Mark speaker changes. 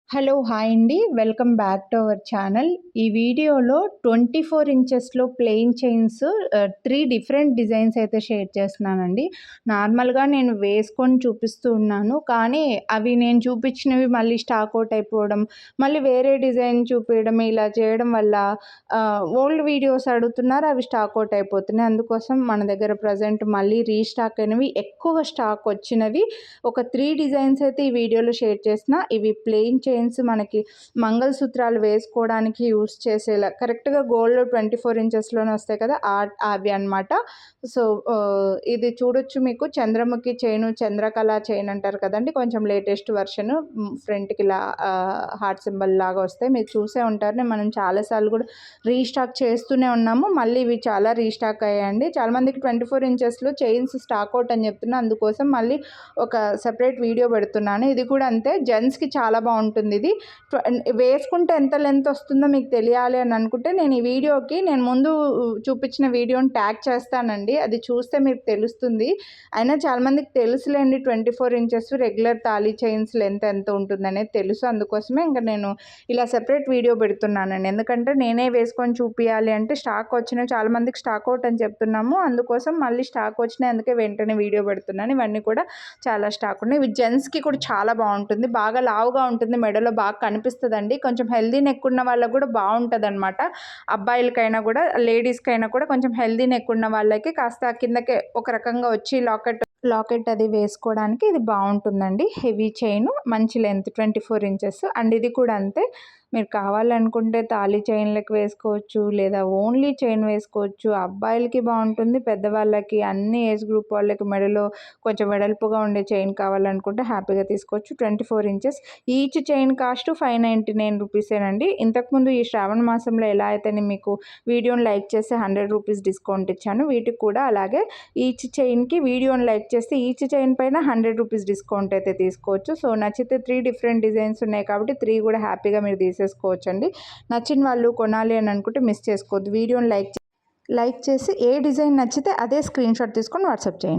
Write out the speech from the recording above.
Speaker 1: Hello! Hi అండి. Welcome back to our channel. ఈ వీడియోలో 24 ఇంచెస్‌లో ప్లెయిన్ చైన్స్ 3 డిఫరెంట్ డిజైన్స్ అయితే షేర్ చేస్తున్నానండి. నార్మల్‌గా నేను వేసుకొని చూపిస్తూ ఉన్నాను. కానీ అవి నేను చూపించినవి మళ్ళీ స్టాక్ ఔట్ అయిపోవడం, మళ్ళీ వేరే డిజైన్ చూపియడం ఇలా చేయడం వల్ల ఓల్డ్ వీడియోస్ అడుగుతున్నారు. అవి స్టాక్ ఔట్ అయిపోతున్నాయి. అందుకోసం మన దగ్గర ప్రజెంట్ మళ్ళీ రీస్టాక్ అయినవి ఎక్కువ స్టాక్ వచ్చినవి ఒక 3 డిజైన్స్ అయితే ఈ వీడియోలో షేర్ చేసిన. ఇవి ప్లెయిన్ చైన్స్ మనకి మంగళసూత్రాలు వేసుకోవడానికి యూస్ చేసేలా కరెక్ట్‌గా గోల్డ్ 24 ఇంచెస్‌లోనే వస్తాయి కదా! అవి అన్నమాట. సో, ఇది చూడొచ్చు మీకు చంద్రముఖి చైను, చంద్రకళ చైన్ అంటారు కదండీ! కొంచెం లేటెస్ట్ వెర్షన్ ఫ్రంట్‌కి ఇలా హార్ట్ సింబల్ లాగా వస్తాయి. మీరు చూసే ఉంటారు. మనం చాలా సార్లు కూడా రీస్టాక్ చేస్తూనే ఉన్నాము. మళ్ళీ ఇవి చాలా రీస్టాక్ అయ్యాయండి. చాలామందికి 24 ఇంచెస్‌లో చైన్స్ స్టాక్ ఔట్ అని చెప్తున్నా. అందుకోసం మళ్ళీ ఒక సెపరేట్ వీడియో పెడుతున్నాను. ఇది కూడా అంతే జెంట్స్‌కి చాలా బాగుంటుంది. ఇది వేసుకుంటే ఎంత లెంత్ వస్తుందో మీకు తెలియాలి అని అనుకుంటే నేను ముందు చూపించిన వీడియోని ట్యాగ్ చేస్తానండి. అది చూస్తే మీకు తెలుస్తుంది. అయినా చాలామందికి తెలుసులేండి 24 inches regular thali chains length ఎంత ఉంటుందనేది తెలుసు. అందుకోసమే ఇంకా నేను ఇలా సెపరేట్ వీడియో పెడుతున్నానండి. ఎందుకంటే నేనే వేసుకొని చూపియాలి అంటే స్టాక్ వచ్చినాయి, చాలామందికి స్టాక్ అవుట్ అని చెప్తున్నాము. అందుకోసం మళ్ళీ స్టాక్ వచ్చినాయి, అందుకే వెంటనే వీడియో పెడుతున్నాను. ఇవన్నీ కూడా చాలా స్టాక్ ఉన్నాయి. ఇవి జెంట్స్‌కి కూడా చాలా బాగుంటుంది. బాగా లావుగా ఉంటుంది, మెడలో బాగా కనిపిస్తుందండి. కొంచెం హెల్దీ నెక్ ఉన్న వాళ్ళకి కూడా బాగుంటుందన్నమాట. అబ్బాయిలకైనా కూడా లేడీస్‌కైనా కూడా కొంచెం హెల్దీ నెక్ ఉన్న వాళ్ళకి కాస్త కిందకే ఒక రకంగా వచ్చి లాకెట్ అది వేసుకోవడానికి ఇది బాగుంటుందండి. హెవీ చైను, మంచి లెంత్ 24 ఇంచెస్. అండ్ ఇది కూడా అంతే. మీరు కావాలనుకుంటే తాళి చైన్‌లకి వేసుకోవచ్చు, లేదా ఓన్లీ చైన్ వేసుకోవచ్చు. అబ్బాయిలకి బాగుంటుంది, పెద్దవాళ్ళకి అన్ని ఏజ్ గ్రూప్ వాళ్ళకి మెడలో కొంచెం వెడల్పుగా ఉండే చైన్ కావాలనుకుంటే హ్యాపీగా తీసుకోవచ్చు. 24 ఇంచెస్. Each chain cost 599 రూపీసేనండి. ఇంతకుముందు ఈ శ్రావణ మాసంలో ఎలా అయితే నేను మీకు వీడియోని లైక్ చేస్తే 100 రూపీస్ డిస్కౌంట్ ఇచ్చాను, వీటికి కూడా అలాగే ఈచ్ చైన్కి వీడియోని లైక్ చేస్తే ఈచ్ చైన్ పైన 100 రూపీస్ డిస్కౌంట్ అయితే తీసుకోవచ్చు. సో నచ్చితే 3 డిఫరెంట్ డిజైన్స్ ఉన్నాయి కాబట్టి 3 కూడా హ్యాపీగా మీరు తీసేసుకోవచ్చండి. నచ్చిన వాళ్ళు కొనాలి అని అనుకుంటే మిస్ చేసుకోవద్దు. వీడియోని లైక్ చేసి ఏ డిజైన్ నచ్చితే అదే స్క్రీన్ షాట్ తీసుకొని వాట్సాప్ చేయండి.